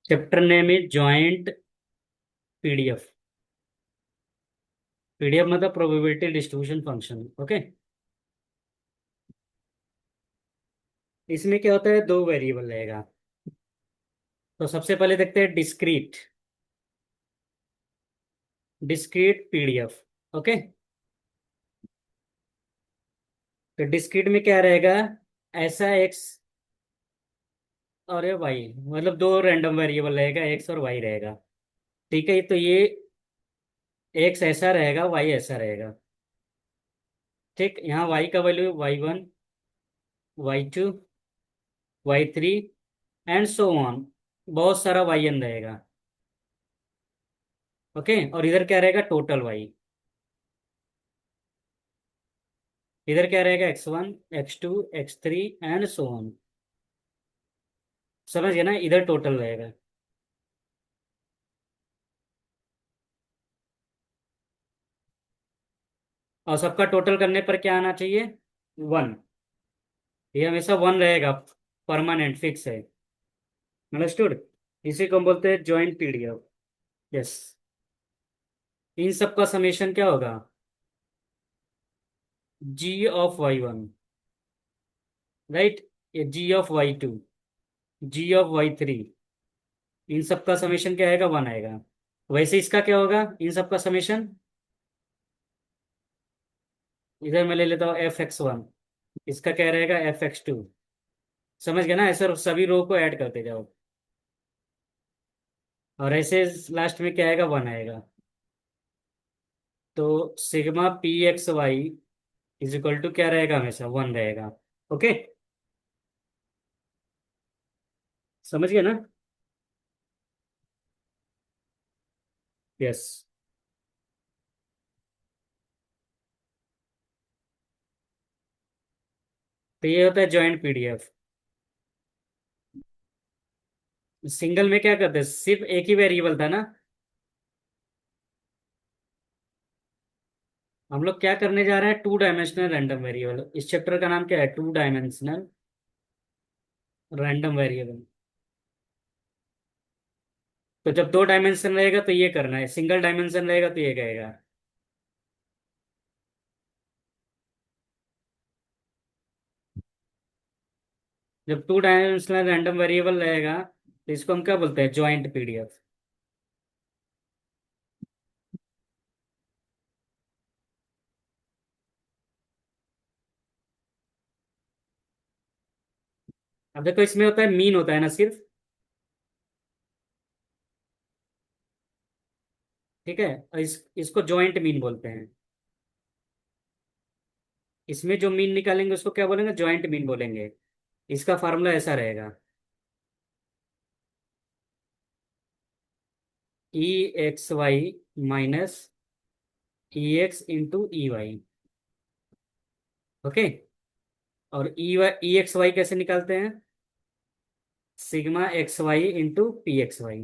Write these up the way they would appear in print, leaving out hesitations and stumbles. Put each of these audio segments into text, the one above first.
Chapter name is joint PDF. PDF मतलब probability distribution function. Okay. इसमें क्या होता है, दो वेरिएबल रहेगा। तो सबसे पहले देखते हैं डिस्क्रीट। Discrete PDF. ओके। तो डिस्क्रीट में क्या रहेगा, ऐसा एक्स और ये वाई, मतलब दो रैंडम वेरिएबल रहेगा, एक्स और वाई रहेगा। ठीक है, तो ये एक्स ऐसा रहेगा, वाई ऐसा रहेगा। ठीक, यहाँ वाई का value y1, y2, y3 and so on. बहुत सारा yn रहेगा। ओके, और इधर क्या रहेगा, टोटल वाई। इधर क्या रहेगा, x1, x2, x3 and so on. समझ गए ना, इधर टोटल रहेगा। और सबका टोटल करने पर क्या आना चाहिए, 1। ये हमेशा 1 रहेगा, परमानेंट फिक्स है। अंडरस्टूड। इसी को हम बोलते हैं जॉइंट पीडीएफ। यस। इन सब का समेशन क्या होगा, g ऑफ y1, राइट। ये g of y2, g of y3, इन सब का समेशन क्या आएगा, 1 आएगा। वैसे इसका क्या होगा, इन सब का समेशन, इधर मैं ले लेता हूँ f(x1), इसका क्या रहेगा, f(x2). समझ गया ना, ऐसे सभी रो को ऐड करते जाओ। और ऐसे लास्ट में क्या आएगा, 1 आएगा। तो sigma p(x,y) is equal to क्या रहेगा, हमेशा 1 रहेगा। ओके। समझ गए ना। यस। तो ये होता है जॉइंट पीडीएफ। सिंगल में क्या करते हैं, सिर्फ एक ही वेरिएबल था ना। हम लोग क्या करने जा रहे हैं, टू डायमेंशनल रैंडम वेरिएबल। इस चैप्टर का नाम क्या है, टू डायमेंशनल रैंडम वेरिएबल। तो जब दो डायमेंशन रहेगा तो ये करना है, सिंगल डायमेंशन रहेगा तो ये कहेगा। जब टू डायमेंशनल रैंडम वेरिएबल रहेगा तो इसको हम क्या बोलते हैं, जॉइंट पीडीएफ। अब देखो, इसमें होता है मीन होता है ना सिर्फ। ठीक है, और इसको जॉइंट मीन बोलते हैं। इसमें जो मीन निकालेंगे उसको क्या बोलेंगे, जॉइंट मीन बोलेंगे। इसका फार्मूला ऐसा रहेगा, EXY minus EX into EY। Okay. और EXY कैसे निकालते हैं, sigma XY into PXY।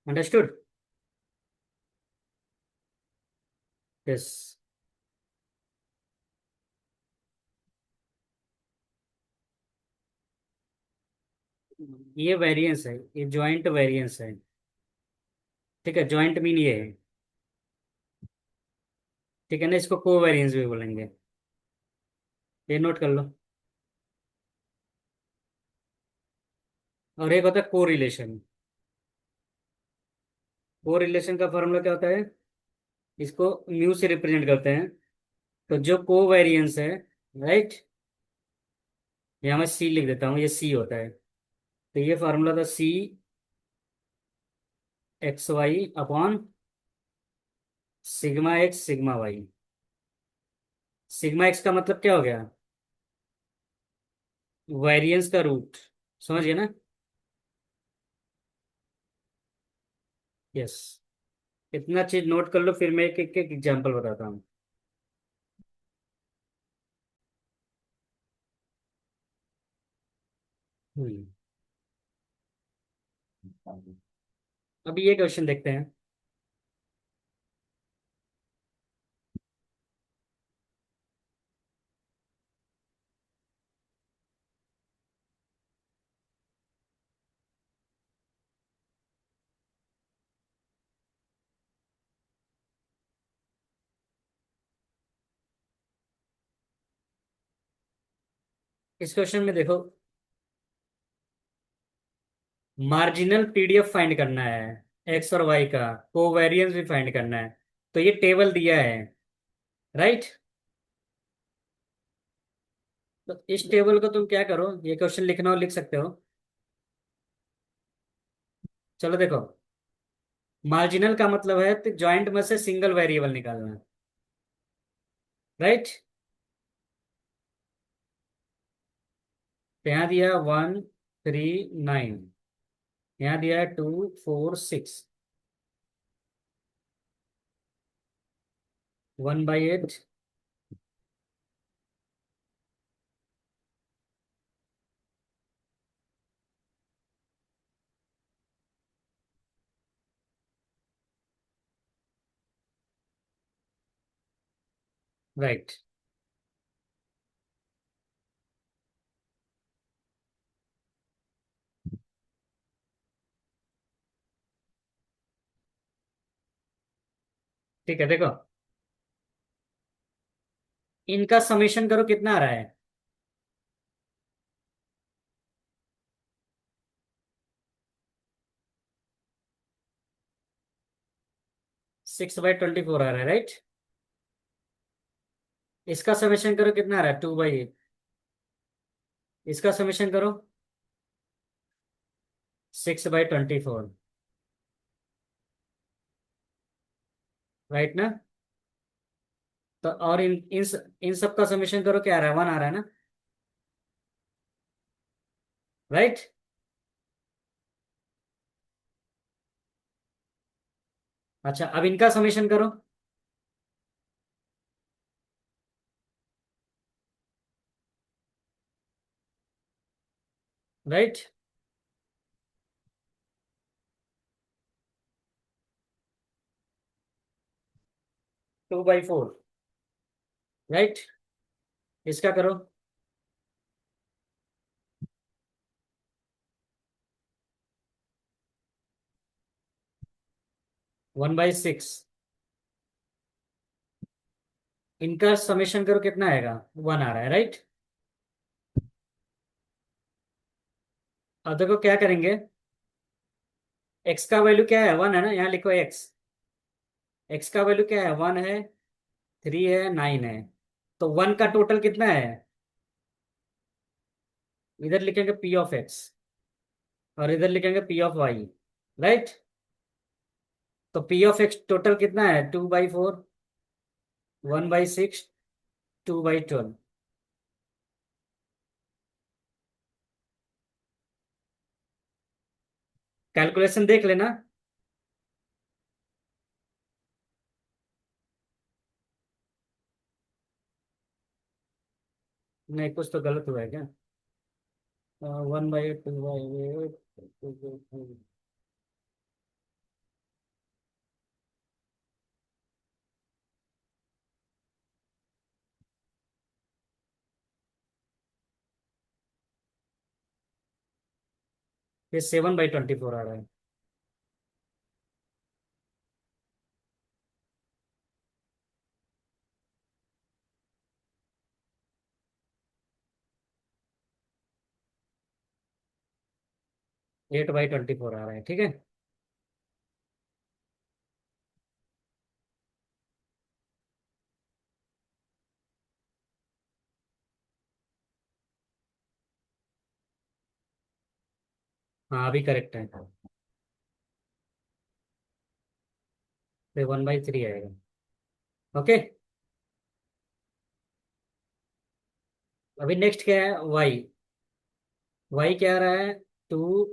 Understood. Yes. ये वेरिएंस है, ये जॉइंट वेरिएंस है। ठीक है, जॉइंट मीन ये है। ठीक है ना, इसको को वेरिएंस भी बोलेंगे। ये नोट कर लो। और एक होता है को रिलेशन। को रिलेशन का फॉर्मूला क्या होता है, इसको म्यू से रिप्रेजेंट करते हैं। तो जो को वेरिएंस है, राइट, यहाँ मैं सी लिख देता हूँ, ये सी होता है। तो ये फार्मूला था CXY upon sigma X sigma Y। Sigma x का मतलब क्या हो गया, वेरिएंस का रूट। समझ गए ना। यस। इतना चीज नोट कर लो, फिर मैं एक एक एग्जाम्पल बताता हूँ। हम्म। अभी ये क्वेश्चन देखते हैं। इस क्वेश्चन में देखो, मार्जिनल पीडीएफ फाइंड करना है एक्स और वाई का, कोवेरियंस भी फाइंड करना है। तो ये टेबल दिया है, राइट। तो इस टेबल को तुम क्या करो, ये क्वेश्चन लिखना हो लिख सकते हो। चलो देखो, मार्जिनल का मतलब है तो जॉइंट में से सिंगल वेरिएबल निकालना है, राइट। तो यहाँ दिया 139, यहाँ दिया है 246, 1/8। राइट। ठीक है, देखो इनका समेशन करो कितना आ रहा है। 6/24 आ रहा है, राइट। इसका समेशन करो कितना आ रहा है, 2/8। इसका समेशन करो 6/24, राइट ना। तो और इन सब का समेशन करो, क्या आ रहा है, 1 आ रहा है ना, राइट। अच्छा, अब इनका समेशन करो। राइट। 2/4, राइट। इसका करो 1/6। इनका समेशन करो कितना आएगा, 1 आ रहा है, राइट। अब देखो क्या करेंगे, एक्स का वैल्यू क्या है, 1 है ना, यहाँ लिखो एक्स। एक्स का वैल्यू क्या है, 1 है, 3 है, 9 है। तो 1 का टोटल कितना है, इधर लिखेंगे पी ऑफ एक्स और इधर लिखेंगे पी ऑफ वाई, राइट। तो पी ऑफ एक्स टोटल कितना है, 2/4, 1/6, 2/12। कैलकुलेशन देख लेना। नहीं, कुछ तो गलत हुआ है क्या, 1/8, 2/8, ये 7/24 आ रहा है। 8/24 आ रहा है, ठीक है। हाँ, अभी करेक्ट है, फिर 1/3 आएगा। ओके। अभी नेक्स्ट क्या है, वाई। वाई क्या आ रहा है, 2,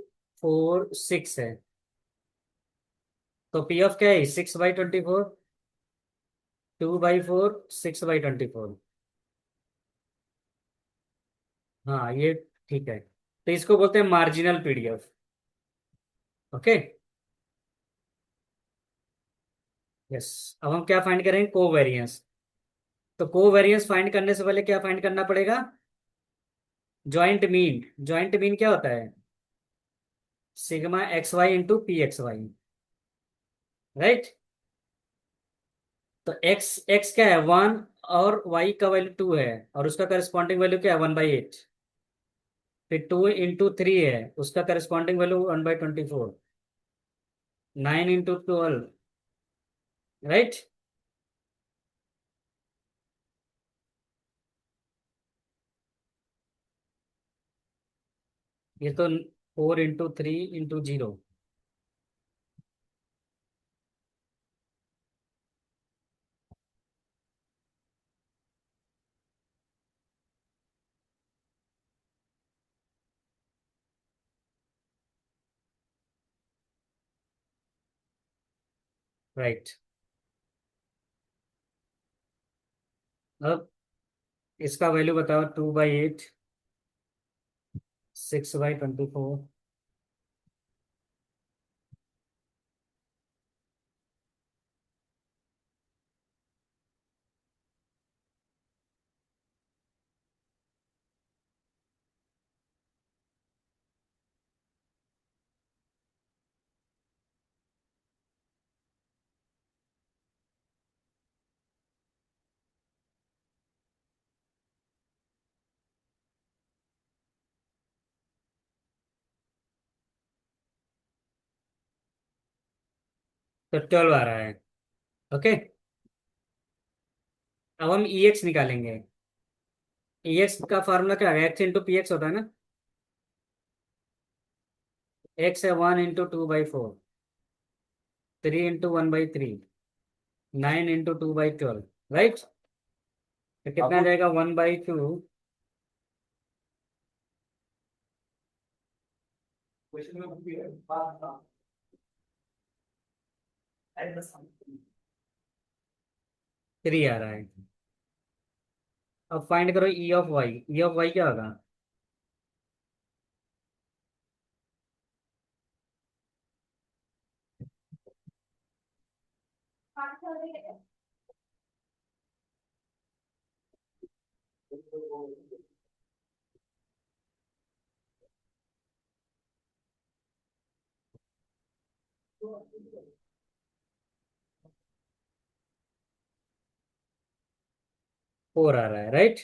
4, 6 है। तो पी ऑफ क्या है, 6/24, 2/4, 6/24। हाँ, ये ठीक है। तो इसको बोलते हैं मार्जिनल पीडीएफ। ओके। यस। अब हम क्या फाइंड करेंगे, कोवेरियंस। तो कोवेरियंस फाइंड करने से पहले क्या फाइंड करना पड़ेगा, जॉइंट मीन। जॉइंट मीन क्या होता है, sigma X Y into P X Y, right. तो एक्स एक्स क्या है, 1, और वाई का वैल्यू 2 है, और उसका करस्पॉन्डिंग वैल्यू क्या है, 1/8। फिर 2 into 3 है, उसका करस्पॉन्डिंग वैल्यू 1/24। 9 into 12, right. ये तो 4 into 3 into 0। राइट। अब इसका वैल्यू बताओ। 2/8, 6/24। तो 12 आ रहा है। ओके। अब हम ई एक्स निकालेंगे। ई एक्स का फार्मूला क्या है? x into px होता है ना। एक्स है 1 into 2/4, 3 into 1/3, 9 into 2/12, राइट। तो कितना आ जाएगा? 1/2। थ्री आ रहा है। अब फाइंड करो E of Y. E of Y क्या होगा? फोर आ रहा है, राइट।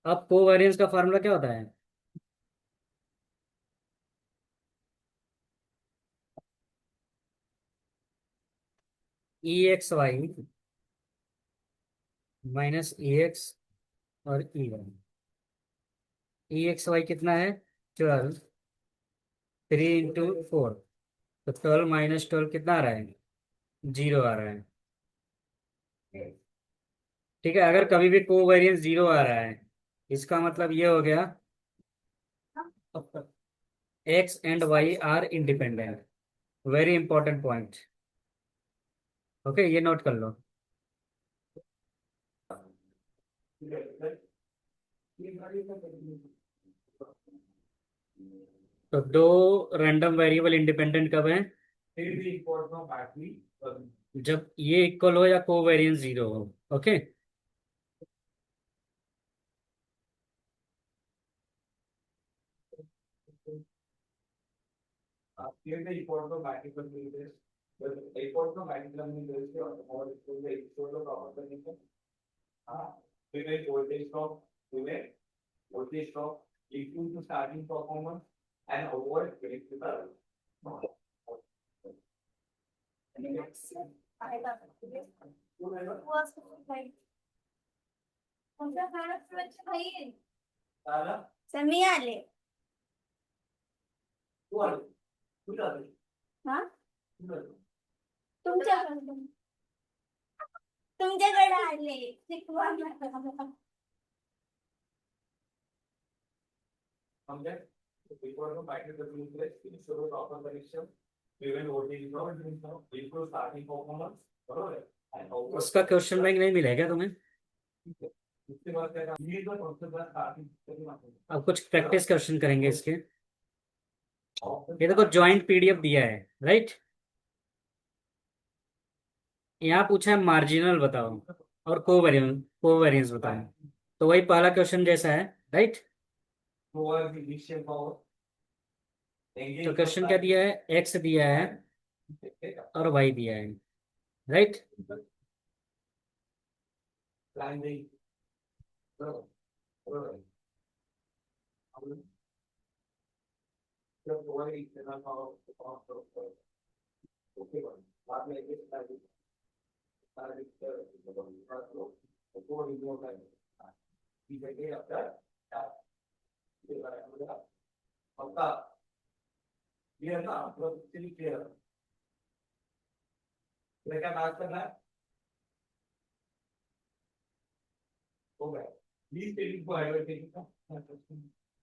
अब कोवेरियंस का फार्मूला क्या होता है? ई एक्स वाई माइनस ई एक्स और ई वाई। ई एक्स वाई कितना है? 12। 3 into 4, तो 12 - 12 कितना आ रहा है? 0 आ रहा है। ठीक है, अगर कभी भी कोवेरियंस 0 आ रहा है, इसका मतलब ये हो गया X and Y are independent. Very important point. Okay, ये नोट कर लो। तो दो रैंडम वेरिएबल इंडिपेंडेंट कब है? जब ये इक्वल हो या कोवेरियंस 0 हो। ओके। समी आले. हा तुमच्याकडे तुमच्याकडे आले शिकवा. उसका क्वेश्चन बैंक नहीं मिलेगा तुम्हें? अब कुछ प्रैक्टिस क्वेश्चन करेंगे इसके। ये देखो, जॉइंट पीडीएफ दिया है, राइट। यहाँ पूछा है मार्जिनल बताओ और कोवेरियंस कोवेरियंस बताओ। तो वही पहला क्वेश्चन जैसा है, राइट। तो क्वेश्चन क्या दिया है? एक्स दिया है और वाई दिया है, राइट।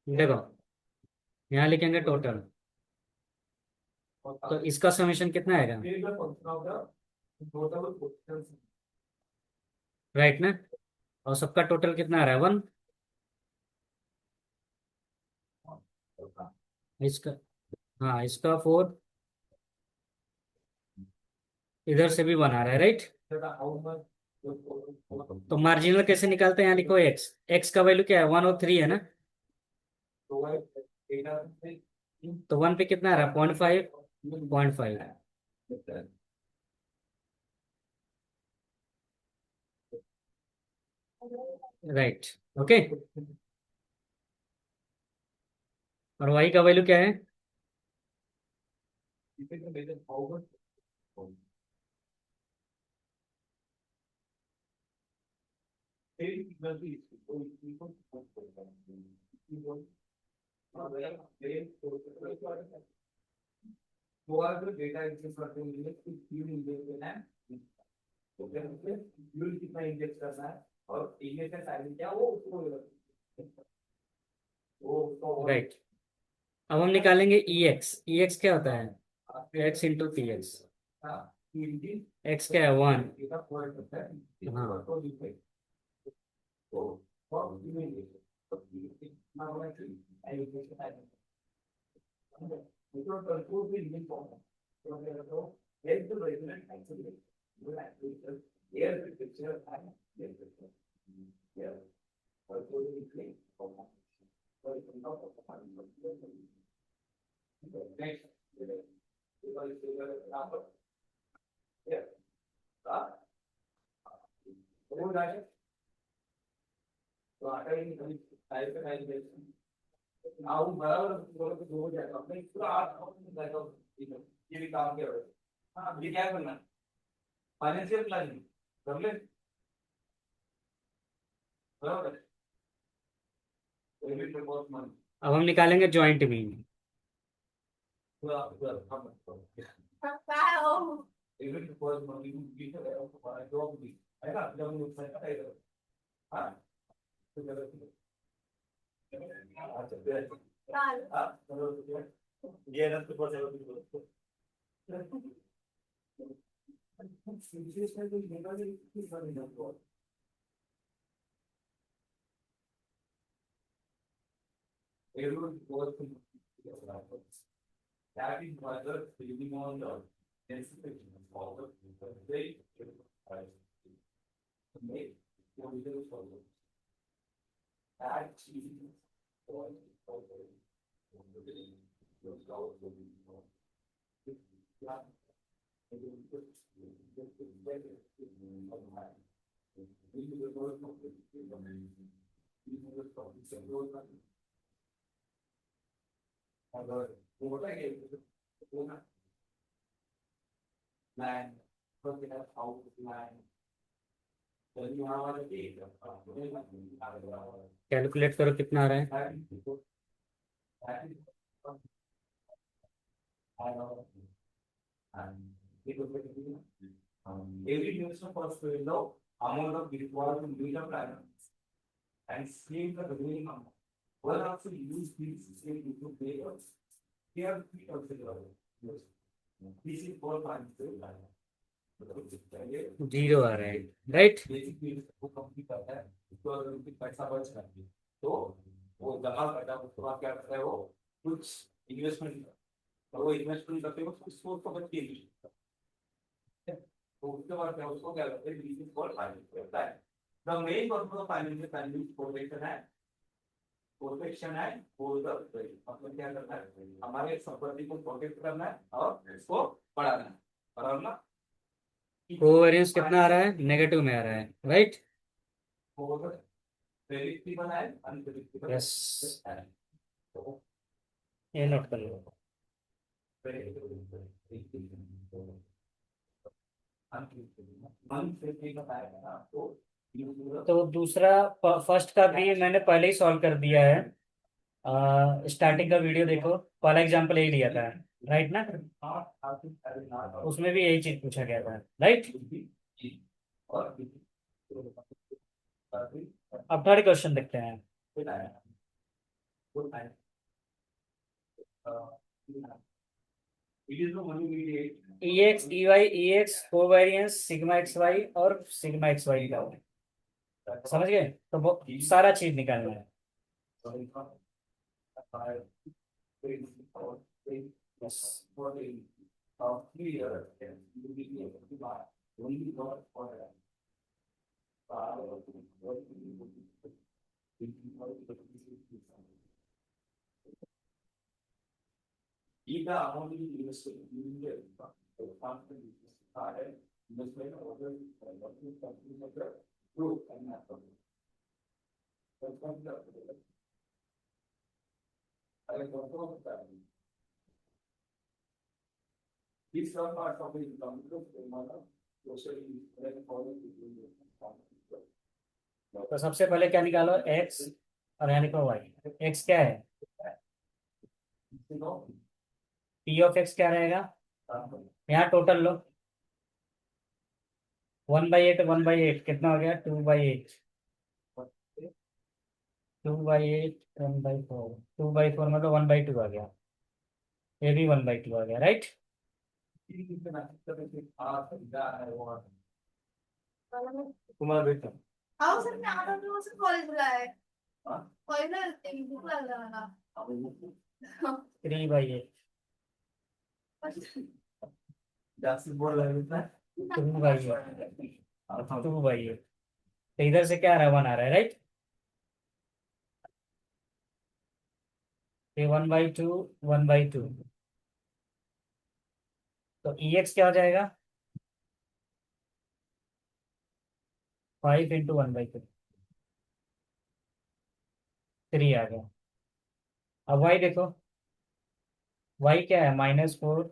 देखो यहाँ लिखेंगे टोटल, तो इसका समीशन कितना आएगा, राइट ना। और सबका टोटल कितना आ रहा है, 1। इसका, हाँ इसका 4, इधर से भी 1 आ रहा है, राइट। तो मार्जिनल कैसे निकालते हैं, यहाँ लिखो एक्स, एक्स का वैल्यू क्या है, 1 और 3 है ना। तो 1 पे कितना आ रहा है, 0.5, 0.5, राइट। ओके, और वाई का वैल्यू क्या है, राइट। अब हम निकालेंगे ई एक्स, ई एक्स क्या होता है, x into T x, X क्या है, 1। हाँ, अब हम निकालेंगे ज्वाइंट मीन। पापा ओ काल कैलकुलेट करो कितना आ रहा है, जीरो आ रहा है, राइट। कोवेरियंस कितना आ रहा है, नेगेटिव में आ रहा है, राइट। यस, ये नोट कर लो। तो दूसरा, फर्स्ट का भी मैंने पहले ही सॉल्व कर दिया है। स्टार्टिंग का वीडियो देखो, पहला एग्जांपल यही लिया था, राइट ना? उसमें भी यही चीज पूछा गया था, राइट? अब थर्ड क्वेश्चन देखते हैं। E X E Y E X covariance sigma X Y और सिग्मा एक्स वाई का, समझ गए? तो वो सारा चीज निकालना है। बस। तो सबसे पहले क्या निकालो? एक्स, और यहाँ लिखो वाई। एक्स क्या है? पी ऑफ एक्स क्या रहेगा? यहाँ टोटल लो। 1/8, 1/8 कितना हो गया? 2/8। 2/8, 1/4, 2/4 मतलब 1/2 आ गया। ये भी 1/2 आ गया, राइट? तुम्हारा बेटा। आओ सर, मैं आता हूँ सर, कॉलेज बुलाया है। कॉलेज में एक बुक लग रहा था। 3/8, 2/8, 2/8। तो इधर से क्या आ रहा है? 1 आ रहा है, राइट? ये 1/2, 1/2। तो ई एक्स क्या हो जाएगा? 5 × 1/2, 3 आ गया। अब वाई देखो, वाई क्या है? -4,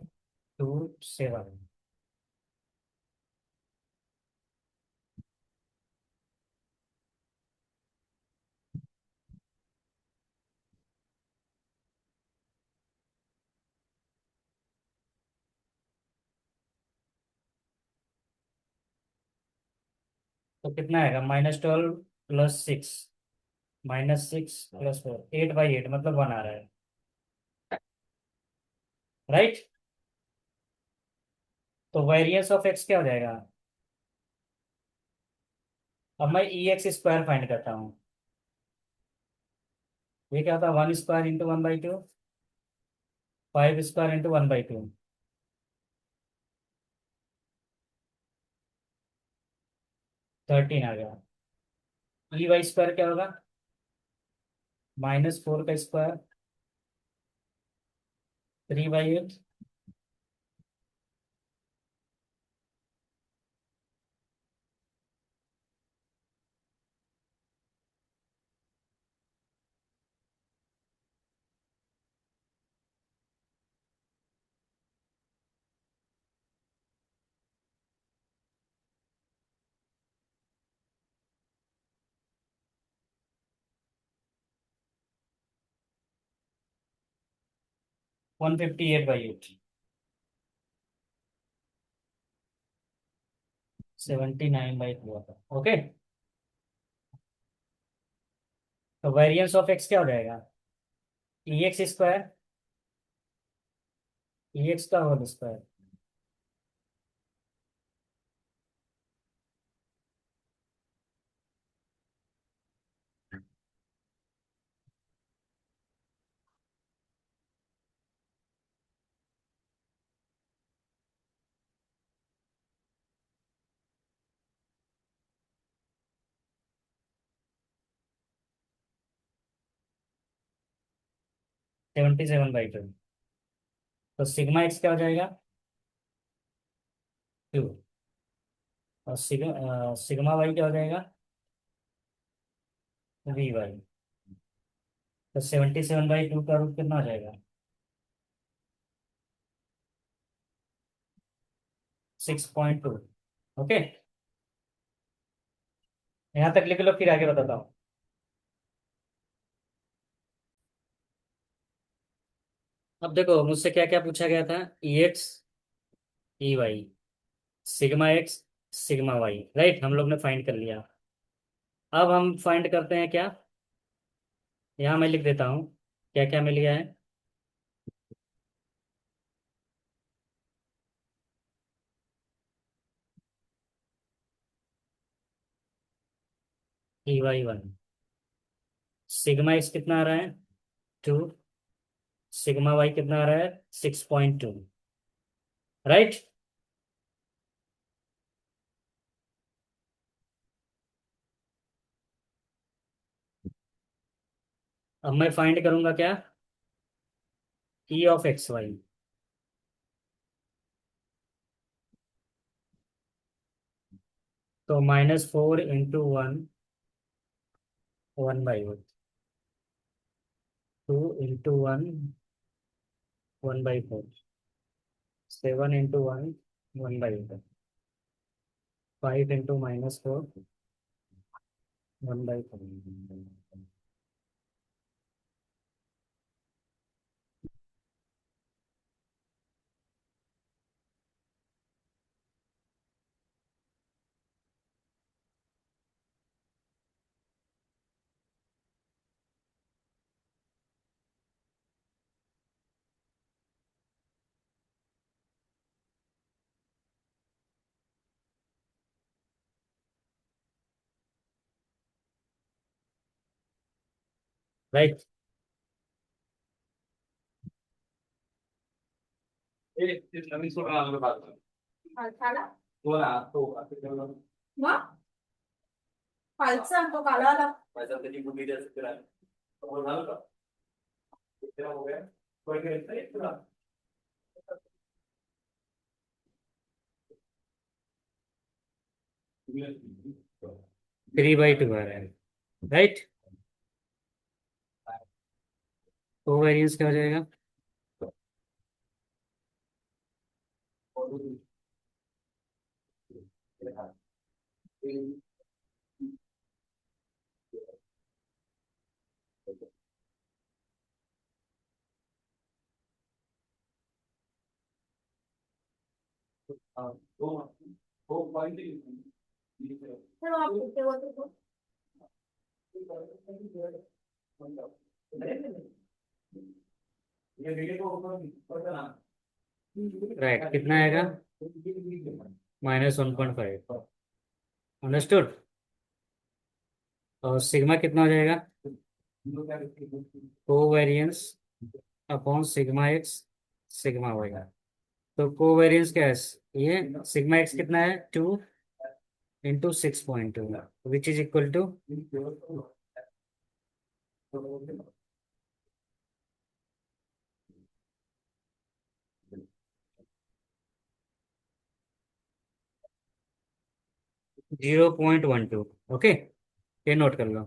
2, 7। तो कितना आएगा? -12 + 6, -6 + 4, 8/8 मतलब 1 आ रहा है, राइट? तो वेरिएंस ऑफ एक्स क्या हो जाएगा? अब मैं ई एक्स स्क्वायर फाइंड करता हूँ। ये क्या होता है? 1² × 1/2, 5² × 1/2, 13 आ गया। ई वाई स्क्वायर क्या होगा? -4 का स्क्वायर, 3/8। 158/8, 79/2 होता। ओके। तो वेरिएंस ऑफ एक्स क्या हो जाएगा? ई एक्स स्क्वायर, ई एक्स का होल स्क्वायर। 77/2। तो सिग्मा एक्स क्या हो जाएगा? 2। और सिग्मा वाई क्या हो जाएगा? V/। तो 77/2 का रूट कितना आ जाएगा? 6.2। ओके, यहाँ तक लिख लो, फिर आगे बताता हूँ। अब देखो मुझसे क्या क्या पूछा गया था। E X, E Y, sigma X, sigma Y, right, हम लोग ने फाइंड कर लिया। अब हम फाइंड करते हैं क्या, यहाँ मैं लिख देता हूँ क्या क्या मिल गया है। E Y one, sigma X कितना आ रहा है? 2। सिग्मा वाई कितना आ रहा है? 6.2। राइट। अब मैं फाइंड करूंगा क्या, ई ऑफ एक्स वाई। तो -4 × 1, 1/4, 2 × 1, 1/4, 7 × 1, 1/8, 5 × -4, 1/4। Right. Alzala. Ma? Alzando, calala. 3/2 आ रहा है, राइट। तो वेरिएंस क्या हो जाएगा? चलो आप पूछते हो तो राइट, कितना आएगा? -1.5। अंडरस्टूड। और सिग्मा कितना हो जाएगा? Covariance upon sigma X, sigma Y. तो कोवेरियंस क्या है? ये सिग्मा एक्स कितना है? 2 × 6.2, which is equal to 0.12। Okay, ये नोट कर लो।